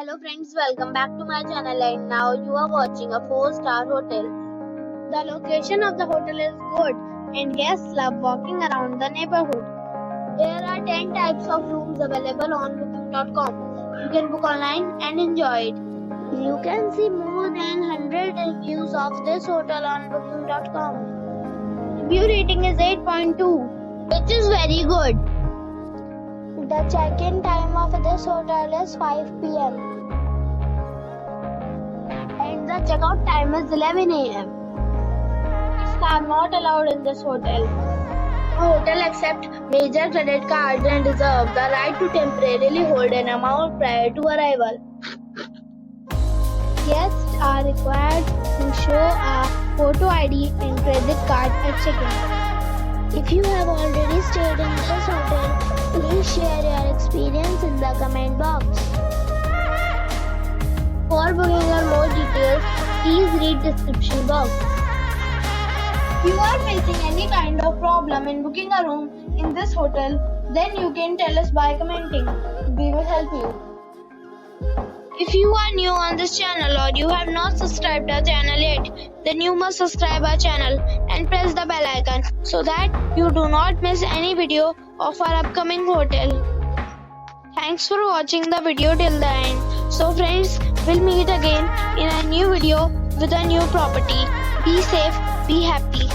Hello friends, welcome back to my channel and now you are watching a 4-star hotel. The location of the hotel is good and guests love walking around the neighborhood. There are 10 types of rooms available on booking.com. You can book online and enjoy it. You can see more than 100 reviews of this hotel on booking.com. Review rating is 8.2, which is very good. The check-in time of this hotel is 5 p.m. and the check-out time is 11 a.m. Pets are not allowed in this hotel. The hotel accepts major credit cards and reserves the right to temporarily hold an amount prior to arrival. Guests are required to show a photo ID and credit card at check-in. If you have already stayed in this hotel, please share your experience in the comment box. For booking or more details, please read description box. If you are facing any kind of problem in booking a room in this hotel, then you can tell us by commenting. We will help you. If you are new on this channel or you have not subscribed our channel yet, then you must subscribe our channel and press the bell icon so that you do not miss any video of our upcoming hotel. Thanks for watching the video till the end. So friends, we'll meet again in a new video with a new property. Be safe, be happy.